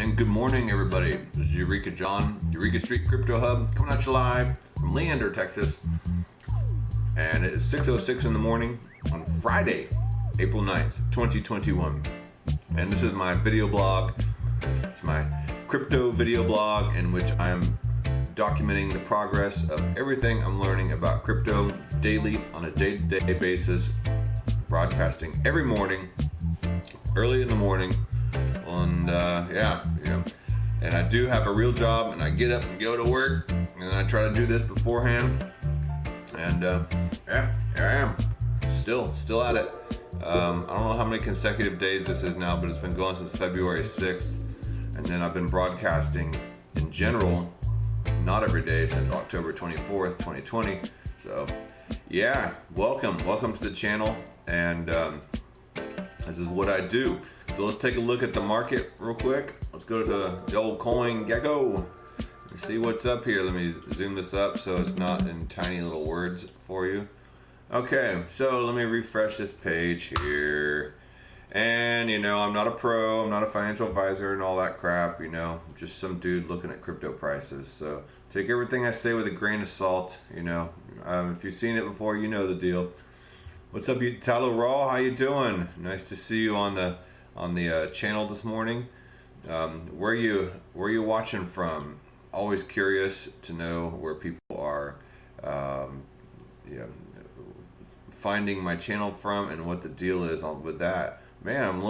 And good morning, everybody. This is Eureka John, Eureka Street Crypto Hub, coming at you live from Leander, Texas. And it is 6:06 in the morning on Friday, April 9th, 2021. And this is my video blog. It's my crypto video blog in which I'm documenting the progress of everything I'm learning about crypto daily on a day-to-day basis, broadcasting every morning, early in the morning. And and I do have a real job, and I get up and go to work, and I try to do this beforehand. And here I am, still at it. I don't know how many consecutive days this is now, but it's been going since February 6th, and then I've been broadcasting in general, not every day, since October 24th, 2020. So yeah, welcome to the channel, and this is what I do. So let's take a look at the market real quick. Let's go to the old coin gecko. Let's see what's up here. Let me zoom this up so it's not in tiny little words for you. Okay, so let me refresh this page here. And I'm not a pro, I'm not a financial advisor and all that crap, I'm just some dude looking at crypto prices. So take everything I say with a grain of salt, if you've seen it before, you know the deal. What's up, you Talo Raw? How you doing? Nice to see you on the channel this morning. Where you watching from? Always curious to know where people are finding my channel from and what the deal is with that. Man, I'm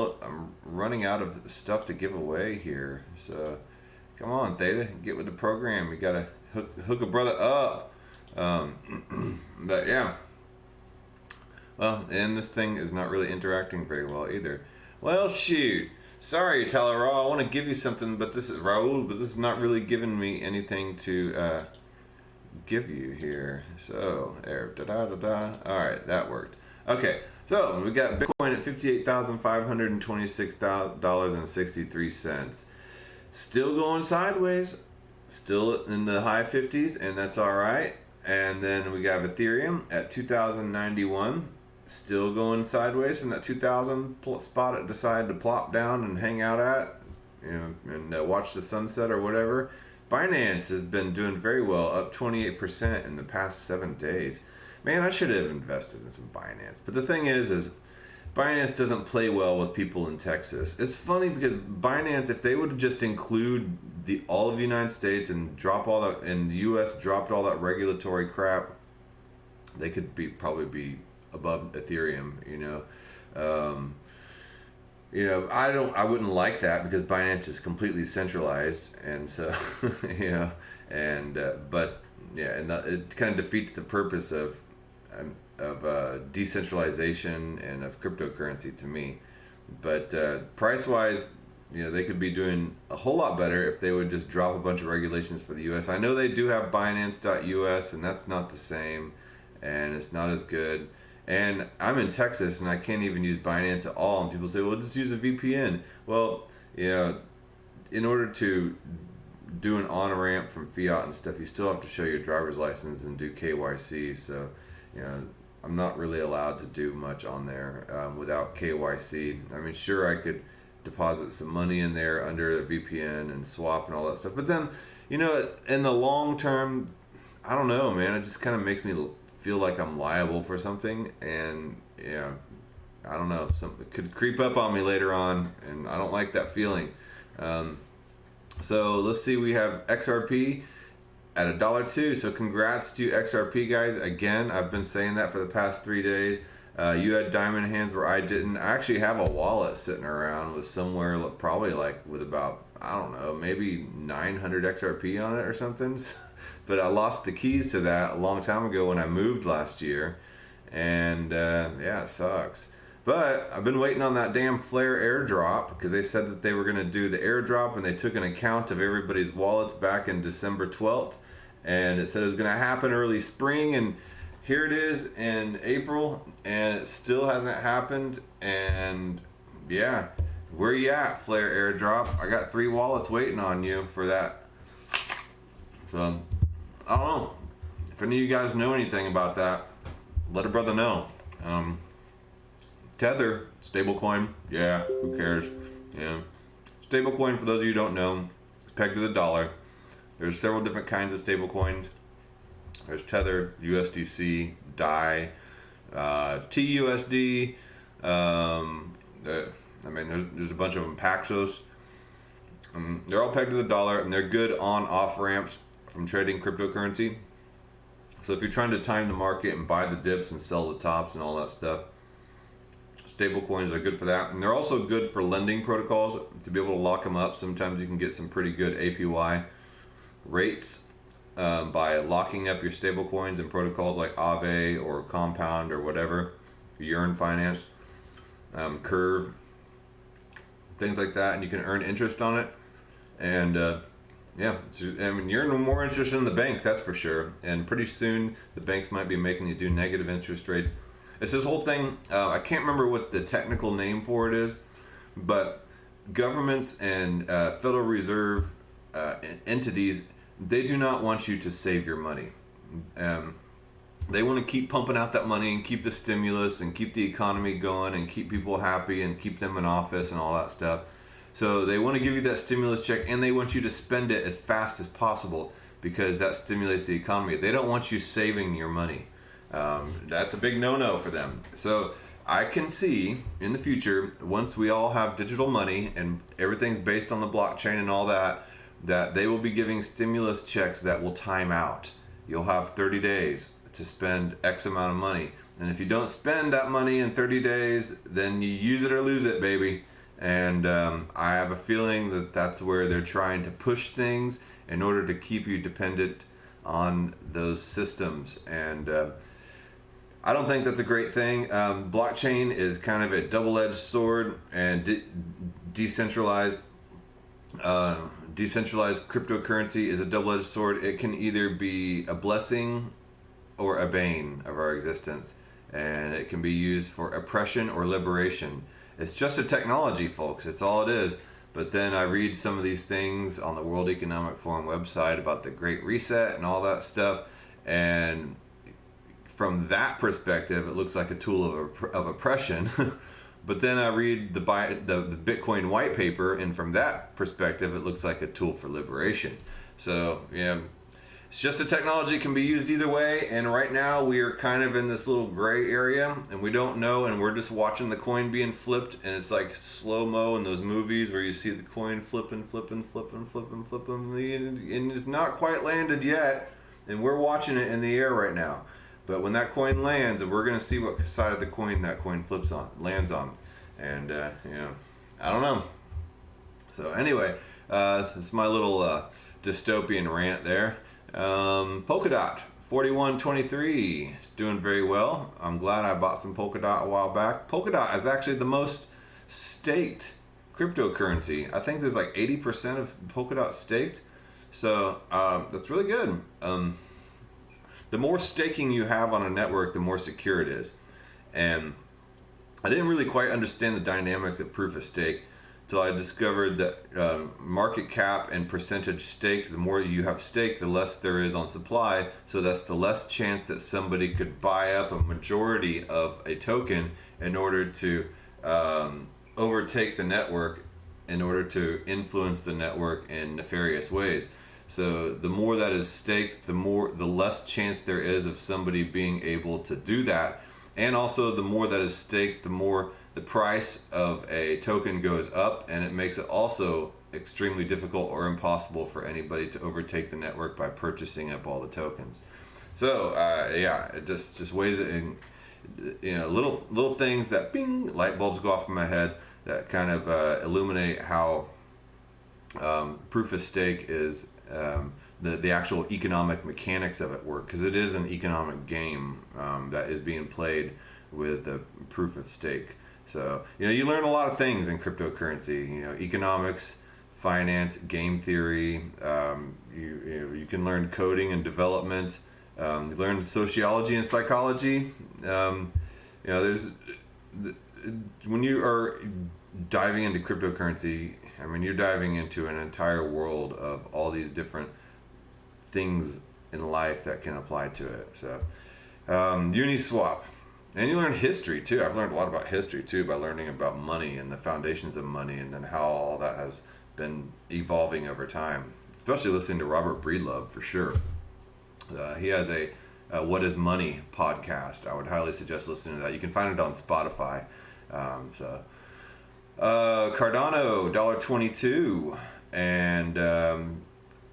running out of stuff to give away here. So come on, Theta, get with the program. You gotta hook a brother up. But yeah. Well, and this thing is not really interacting very well either. Well, shoot. Sorry, Tyler Raw. I want to give you something, but this is Raul, but this is not really giving me anything to give you here. So, there, All right, that worked. Okay, so we got Bitcoin at $58,526.63. Still going sideways. Still in the high 50s, and that's all right. And then we got Ethereum at 2,091. Still going sideways from that 2,000 spot it decided to plop down and hang out at, and watch the sunset or whatever. Binance has been doing very well, up 28% in the past 7 days. Man, I should have invested in some Binance. But the thing is Binance doesn't play well with people in Texas. It's funny because Binance, if they would just include all of the United States and the U.S. dropped all that regulatory crap, they could probably be above Ethereum. I wouldn't like that because Binance is completely centralized, and so it kind of defeats the purpose of decentralization and of cryptocurrency to me. But price wise, they could be doing a whole lot better if they would just drop a bunch of regulations for the US. I know they do have Binance.us, and that's not the same, and it's not as good. And I'm in Texas, and I can't even use Binance at all. And people say, well, just use a VPN. Well, in order to do an on-ramp from fiat and stuff, you still have to show your driver's license and do KYC. So, I'm not really allowed to do much on there without KYC. I mean, sure, I could deposit some money in there under a VPN and swap and all that stuff. But then, in the long term, I don't know, man. It just kind of makes me feel like I'm liable for something, and I don't know, something could creep up on me later on, and I don't like that feeling. So let's see, we have XRP at $1.02. So congrats to XRP, guys. Again, I've been saying that for the past 3 days. You had diamond hands where I didn't. I actually have a wallet sitting around with somewhere probably with about, I don't know, maybe 900 XRP on it or something. But I lost the keys to that a long time ago when I moved last year, and it sucks. But I've been waiting on that damn Flair airdrop, because they said that they were going to do the airdrop, and they took an account of everybody's wallets back in December 12th, and it said it was going to happen early spring, and here it is in April, and it still hasn't happened. And yeah, where you at, Flair airdrop? I got 3 wallets waiting on you for that. So I don't know if any of you guys know anything about that. Let a brother know. Tether, stablecoin, yeah, who cares? Yeah, Stablecoin, for those of you who don't know, is pegged to the dollar. There's several different kinds of stablecoins. There's Tether, USDC, DAI, TUSD. There's a bunch of them. Paxos. They're all pegged to the dollar, and they're good on-off ramps from trading cryptocurrency. So if you're trying to time the market and buy the dips and sell the tops and all that stuff, stable coins are good for that. And they're also good for lending protocols to be able to lock them up. Sometimes you can get some pretty good APY rates by locking up your stable coins in protocols like Aave or Compound or whatever, Yearn Finance, Curve, things like that, and you can earn interest on it. And you're more interested in the bank, that's for sure. And pretty soon the banks might be making you do negative interest rates. It's this whole thing. I can't remember what the technical name for it is, but governments and Federal Reserve entities, they do not want you to save your money. They want to keep pumping out that money and keep the stimulus and keep the economy going and keep people happy and keep them in office and all that stuff. So they want to give you that stimulus check, and they want you to spend it as fast as possible because that stimulates the economy. They don't want you saving your money. That's a big no-no for them. So I can see in the future, once we all have digital money and everything's based on the blockchain and all that, that they will be giving stimulus checks that will time out. You'll have 30 days to spend X amount of money. And if you don't spend that money in 30 days, then you use it or lose it, baby. And I have a feeling that that's where they're trying to push things in order to keep you dependent on those systems. And I don't think that's a great thing. Blockchain is kind of a double-edged sword, and decentralized cryptocurrency is a double-edged sword. It can either be a blessing or a bane of our existence, and it can be used for oppression or liberation. It's just a technology, folks. It's all it is. But then I read some of these things on the World Economic Forum website about the Great Reset and all that stuff, and from that perspective, it looks like a tool of oppression. But then I read the Bitcoin white paper, and from that perspective, it looks like a tool for liberation. So, yeah, it's just a technology, can be used either way. And right now, we are kind of in this little gray area, and we don't know, and we're just watching the coin being flipped, and it's like slow-mo in those movies where you see the coin flipping, and it's not quite landed yet, and we're watching it in the air right now. But when that coin lands, we're going to see what side of the coin that coin lands on. And, I don't know. So anyway, it's my little dystopian rant there. Polkadot, 4123. It's doing very well. I'm glad I bought some Polkadot a while back. Polkadot is actually the most staked cryptocurrency. I think there's like 80% of Polkadot staked. So that's really good. The more staking you have on a network, the more secure it is. And I didn't really quite understand the dynamics of proof of stake until I discovered that market cap and percentage staked, the more you have staked, the less there is on supply. So that's the less chance that somebody could buy up a majority of a token in order to overtake the network, in order to influence the network in nefarious ways. So the more that is staked, the less chance there is of somebody being able to do that. And also the more that is staked, the more the price of a token goes up, and it makes it also extremely difficult or impossible for anybody to overtake the network by purchasing up all the tokens. So it just weighs it in, little things that bing, light bulbs go off in my head that kind of illuminate how proof of stake is, the actual economic mechanics of it work, because it is an economic game that is being played with the proof of stake. So you learn a lot of things in cryptocurrency. Economics, finance, game theory. You can learn coding and development. You learn sociology and psychology. There's when you are diving into cryptocurrency, I mean, you're diving into an entire world of all these different things in life that can apply to it. So, Uniswap. And you learn history too. I've learned a lot about history too by learning about money and the foundations of money, and then how all that has been evolving over time, especially listening to Robert Breedlove for sure. He has a What is Money podcast. I would highly suggest listening to that. You can find it on Spotify. Cardano, $1.22. And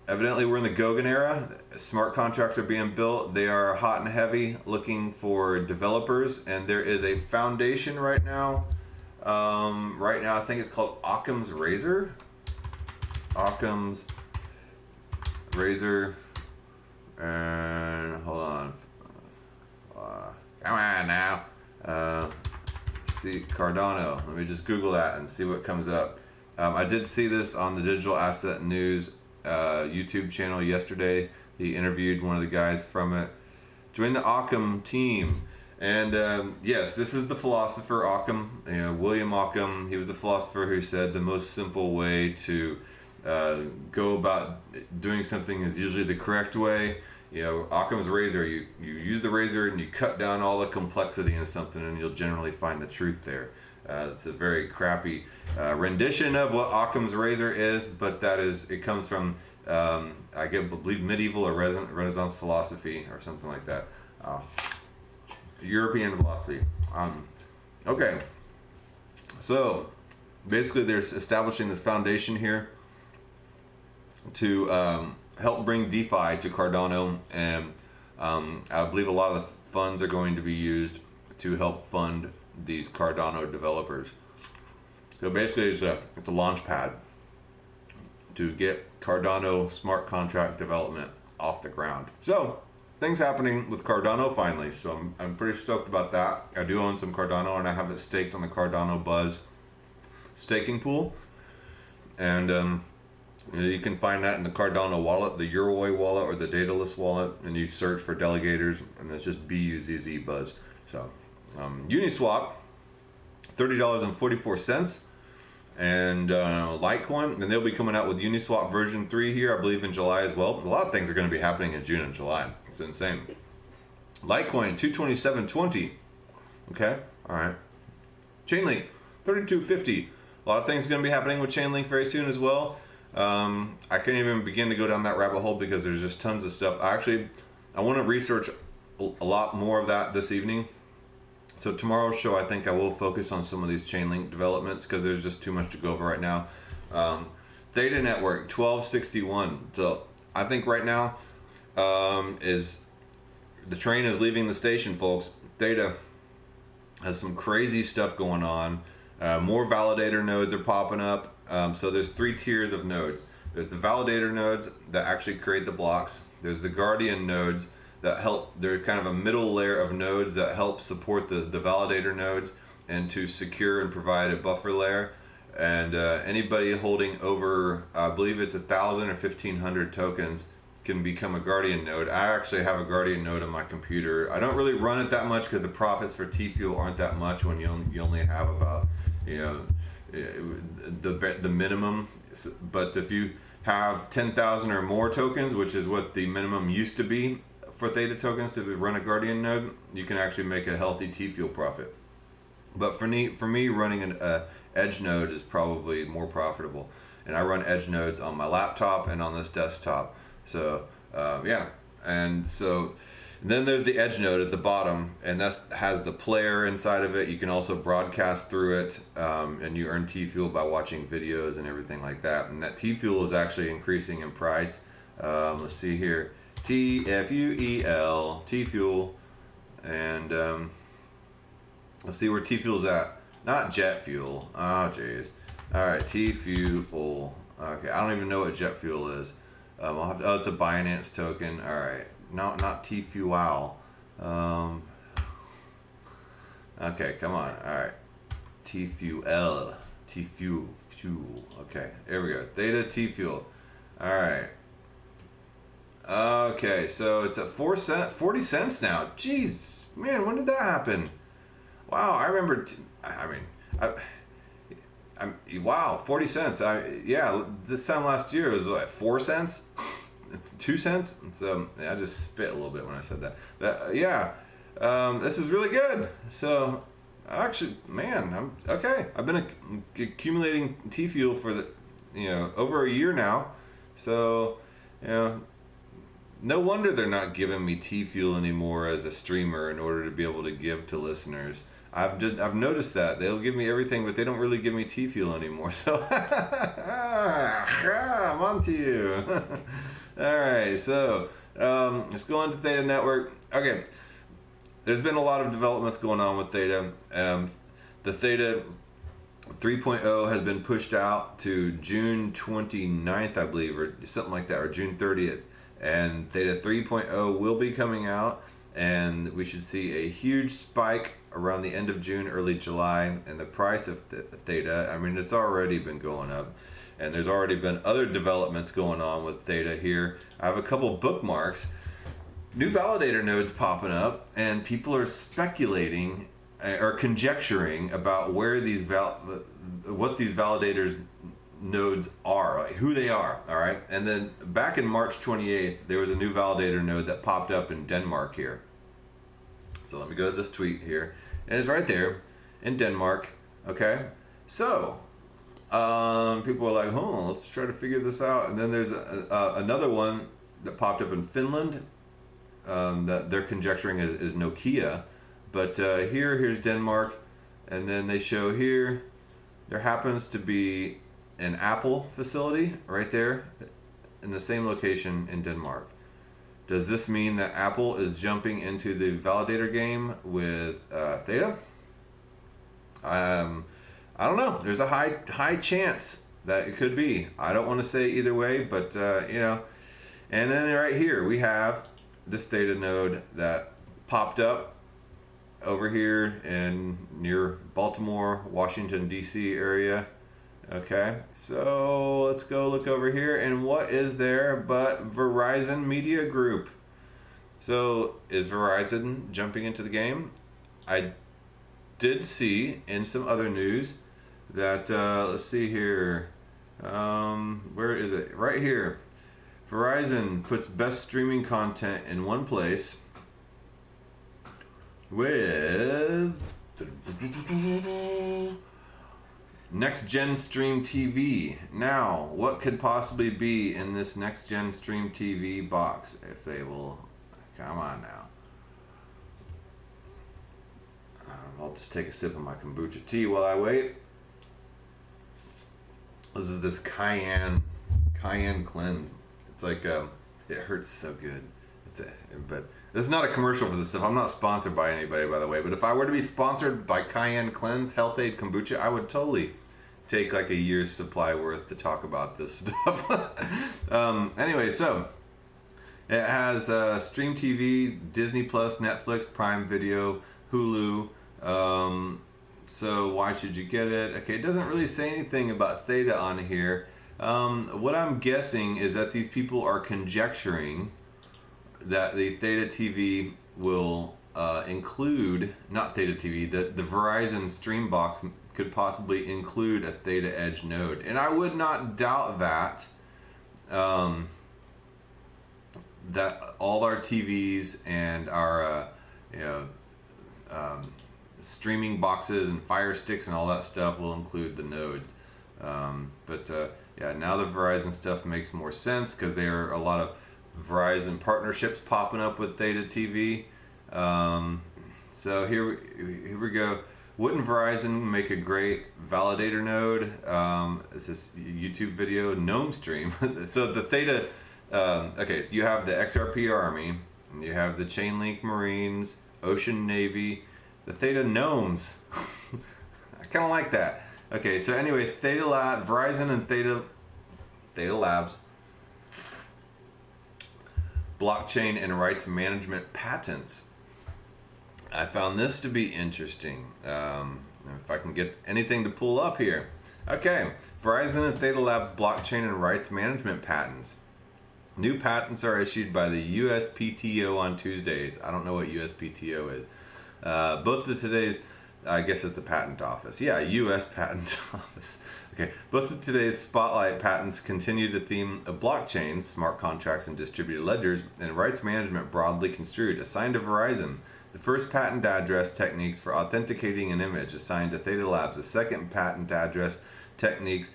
evidently we're in the Goguen era. Smart contracts are being built. They are hot and heavy, looking for developers. And there is a foundation right now. I think it's called Occam's Razor. Occam's Razor. And hold on. Come on now. See Cardano. Let me just Google that and see what comes up. I did see this on the Digital Asset News YouTube channel yesterday. He interviewed one of the guys from it. Join the Occam team. And yes, this is the philosopher Occam. William Occam. He was the philosopher who said the most simple way to go about doing something is usually the correct way. Occam's razor, you use the razor and you cut down all the complexity in something and you'll generally find the truth there. It's a very crappy rendition of what Occam's razor is, but it comes from, I believe, medieval or Renaissance philosophy or something like that. European philosophy. Okay. So basically they're establishing this foundation here to help bring DeFi to Cardano, and I believe a lot of the funds are going to be used to help fund these Cardano developers. So basically it's a launch pad to get Cardano smart contract development off the ground. So things happening with Cardano finally. So I'm pretty stoked about that. I do own some Cardano and I have it staked on the Cardano Buzz staking pool. And you can find that in the Cardano wallet, the Euroway wallet, or the Daedalus wallet, and you search for delegators, and that's just BUZZ Buzz. So, Uniswap, $30.44, and Litecoin, and they'll be coming out with Uniswap version 3 here, I believe, in July as well. A lot of things are going to be happening in June and July. It's insane. Litecoin, $227.20. Okay, all right. Chainlink, $32.50. A lot of things are going to be happening with Chainlink very soon as well. I can't even begin to go down that rabbit hole because there's just tons of stuff. I want to research a lot more of that this evening. So tomorrow's show, I think I will focus on some of these Chainlink developments because there's just too much to go over right now. Theta Network, 1261. So I think right now is the train is leaving the station, folks. Theta has some crazy stuff going on. More validator nodes are popping up. So there's 3 tiers of nodes. There's the validator nodes that actually create the blocks. There's the guardian nodes that help. They're kind of a middle layer of nodes that help support the validator nodes and to secure and provide a buffer layer. And anybody holding over, I believe it's 1,000 or 1,500 tokens can become a guardian node. I actually have a guardian node on my computer. I don't really run it that much because the profits for T-Fuel aren't that much when you only have about, the minimum. But if you have 10,000 or more tokens, which is what the minimum used to be for Theta tokens to run a guardian node, you can actually make a healthy T-Fuel profit. But for me running an edge node is probably more profitable, and I run edge nodes on my laptop and on this desktop. So and then there's the edge node at the bottom, and that has the player inside of it. You can also broadcast through it, and you earn T-Fuel by watching videos and everything like that. And that T-Fuel is actually increasing in price. Let's see here, TFUEL, T-Fuel, and let's see where T-Fuel's at. Not jet fuel. Oh, jeez. All right, T-Fuel. Okay, I don't even know what jet fuel is. It's a Binance token. All right. No, not T-Fuel. Okay, come on. All right. T-Fuel. T-Fuel. Okay, there we go. Theta T-Fuel. All right. Okay, so it's at 40 cents now. Jeez, man, when did that happen? Wow, I remember. Wow, 40 cents. This time last year it was like 4 cents. 2 cents. So I just spit a little bit when I said that. But this is really good. So actually, man, I'm okay. I've been accumulating T-Fuel for over a year now. So, no wonder they're not giving me T-Fuel anymore as a streamer in order to be able to give to listeners. I've noticed that they'll give me everything, but they don't really give me T-Fuel anymore. So I'm on to you. All right, so let's go on to Theta Network. Okay, there's been a lot of developments going on with Theta. The Theta 3.0 has been pushed out to June 29th, I believe, or something like that, or June 30th. And Theta 3.0 will be coming out, and we should see a huge spike around the end of June, early July, and the price of Theta. I mean, it's already been going up, and there's already been other developments going on with Theta here. I have a couple bookmarks, new validator nodes popping up, and people are speculating or conjecturing about where these what these validators nodes are, like who they are. All right, and then back in March 28th, there was a new validator node that popped up in Denmark here. So let me go to this tweet here, and it's right there in Denmark. Okay, so people are like, let's try to figure this out. And then there's another one that popped up in Finland that they're conjecturing is Nokia, but here's Denmark, and then they show here there happens to be an Apple facility right there in the same location in Denmark. Does this mean that Apple is jumping into the validator game with Theta? I don't know. There's a high chance that it could be. I don't want to say either way, but And then right here we have this Theta node that popped up over here in near Baltimore, Washington D.C. area. Okay, so let's go look over here, and what is there but Verizon Media Group? So is Verizon jumping into the game? I did see in some other news that let's see here, where is it? Right here. Verizon puts best streaming content in one place with Next Gen Stream TV. Now, what could possibly be in this Next Gen Stream TV box if they will? Come on now. I'll just take a sip of my kombucha tea while I wait. This is this cayenne cleanse. It's like it hurts so good. But this is not a commercial for this stuff. I'm not sponsored by anybody, by the way. But if I were to be sponsored by Cayenne Cleanse Health Aid Kombucha, I would totally take like a year's supply worth to talk about this stuff. Anyway, so it has Stream TV, Disney Plus, Netflix, Prime Video, Hulu. So why should you get it? Okay, it doesn't really say anything about Theta on here. What I'm guessing is that these people are conjecturing that the Theta TV will include, not Theta TV, the Verizon Stream Box could possibly include a Theta Edge node. And I would not doubt that, that all our TVs and our, streaming boxes and Fire Sticks and all that stuff will include the nodes. Yeah, now the Verizon stuff makes more sense because there are a lot of Verizon partnerships popping up with Theta TV. So here we go. Wouldn't Verizon make a great validator node? It's this YouTube video gnome stream. So the Theta, okay, so you have the XRP Army, and you have the Chainlink Marines, Ocean Navy, the Theta Gnomes. I kind of like that. Okay, so anyway, Theta Lab, Verizon and Theta Labs, blockchain and rights management patents. I found this to be interesting. If I can get anything to pull up here. Okay, Verizon and Theta Labs blockchain and rights management patents. New patents are issued by the USPTO on Tuesdays. I don't know what USPTO is. Both of today's, I guess it's the patent office. Yeah, U.S. Patent Office. Okay, both of today's spotlight patents continue the theme of blockchain, smart contracts and distributed ledgers, and rights management broadly construed. Assigned to Verizon, the first patent address techniques for authenticating an image. Assigned to Theta Labs, the second patent address techniques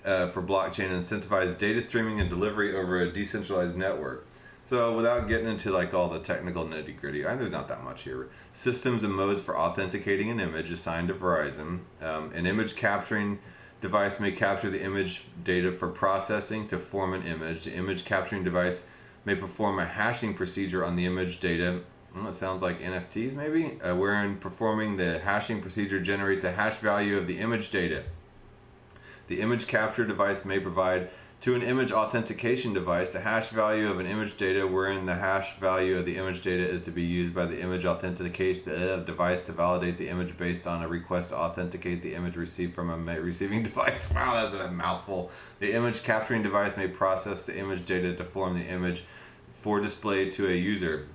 for blockchain incentivize data streaming and delivery over a decentralized network. So without getting into like all the technical nitty gritty, there's not that much here. Systems and modes for authenticating an image assigned to Verizon. An image capturing device may capture the image data for processing to form an image. The image capturing device may perform a hashing procedure on the image data. Well, it sounds like NFTs maybe, wherein performing the hashing procedure generates a hash value of the image data. The image capture device may provide to an image authentication device the hash value of an image data, wherein the hash value of the image data is to be used by the image authentication device to validate the image based on a request to authenticate the image received from a receiving device. Wow, that's a mouthful. The image capturing device may process the image data to form the image for display to a user.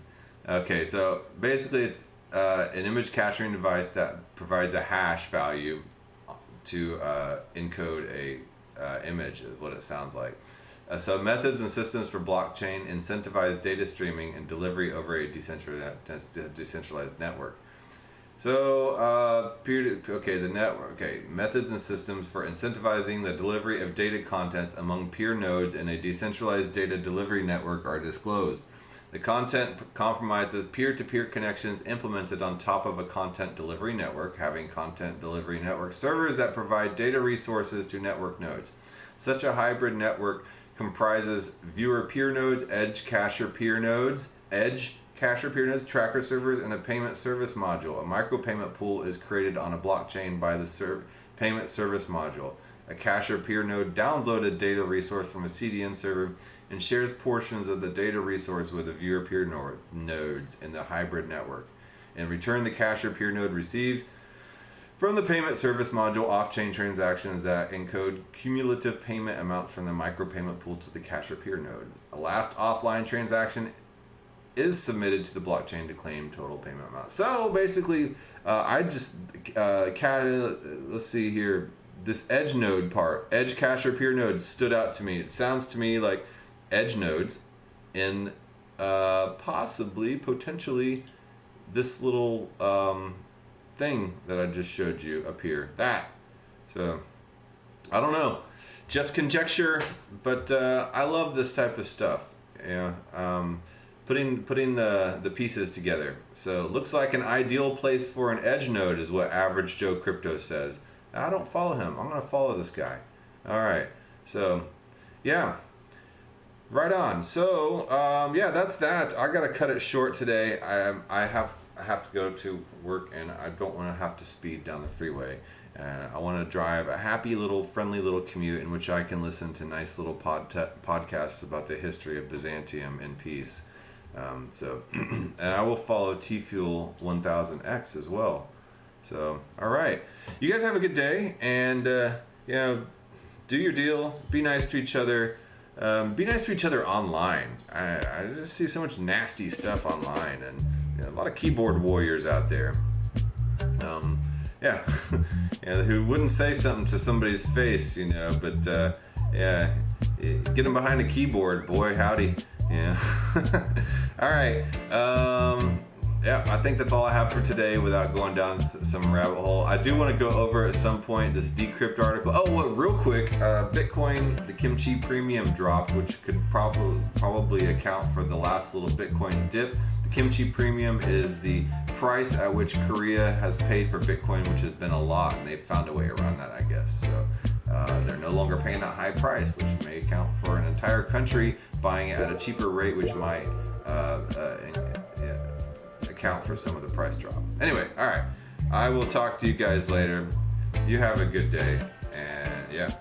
Okay, so basically it's an image capturing device that provides a hash value to encode a image is what it sounds like. So methods and systems for blockchain incentivize data streaming and delivery over a decentralized network. So the network. Okay, methods and systems for incentivizing the delivery of data contents among peer nodes in a decentralized data delivery network are disclosed. The content compromises peer-to-peer connections implemented on top of a content delivery network, having content delivery network servers that provide data resources to network nodes. Such a hybrid network comprises viewer peer nodes, edge cacher peer nodes, tracker servers, and a payment service module. A micropayment pool is created on a blockchain by the payment service module. A cacher peer node downloads a data resource from a CDN server and shares portions of the data resource with the viewer peer nodes in the hybrid network. In return, the cacher peer node receives from the payment service module off-chain transactions that encode cumulative payment amounts from the micropayment pool to the cacher peer node. A last offline transaction is submitted to the blockchain to claim total payment amount. So basically, let's see here. This edge node part, edge cacher peer node, stood out to me. It sounds to me like edge nodes in potentially this little thing that I just showed you up here. So I don't know, just conjecture, but I love this type of stuff. Putting the pieces together. So it looks like an ideal place for an edge node is what Average Joe Crypto says. I don't follow him. I'm going to follow this guy. All right. So, yeah. Right on. So, that's that. I got to cut it short today. I have to go to work, and I don't want to have to speed down the freeway. And I want to drive a happy little, friendly little commute in which I can listen to nice little podcasts about the history of Byzantium in peace. And I will follow THETA Fuel 1000X as well. So, all right. You guys have a good day, and, do your deal. Be nice to each other. Be nice to each other online. I just see so much nasty stuff online, and a lot of keyboard warriors out there. Who wouldn't say something to somebody's face, but get them behind a keyboard, boy, howdy. Yeah. All right. I think that's all I have for today without going down some rabbit hole. I do want to go over at some point this Decrypt article. Real quick, Bitcoin, the Kimchi premium drop, which could probably account for the last little Bitcoin dip. The Kimchi premium is the price at which Korea has paid for Bitcoin, which has been a lot, and they've found a way around that, I guess. So they're no longer paying that high price, which may account for an entire country buying it at a cheaper rate, which might account for some of the price drop. Anyway, all right. I will talk to you guys later. You have a good day, and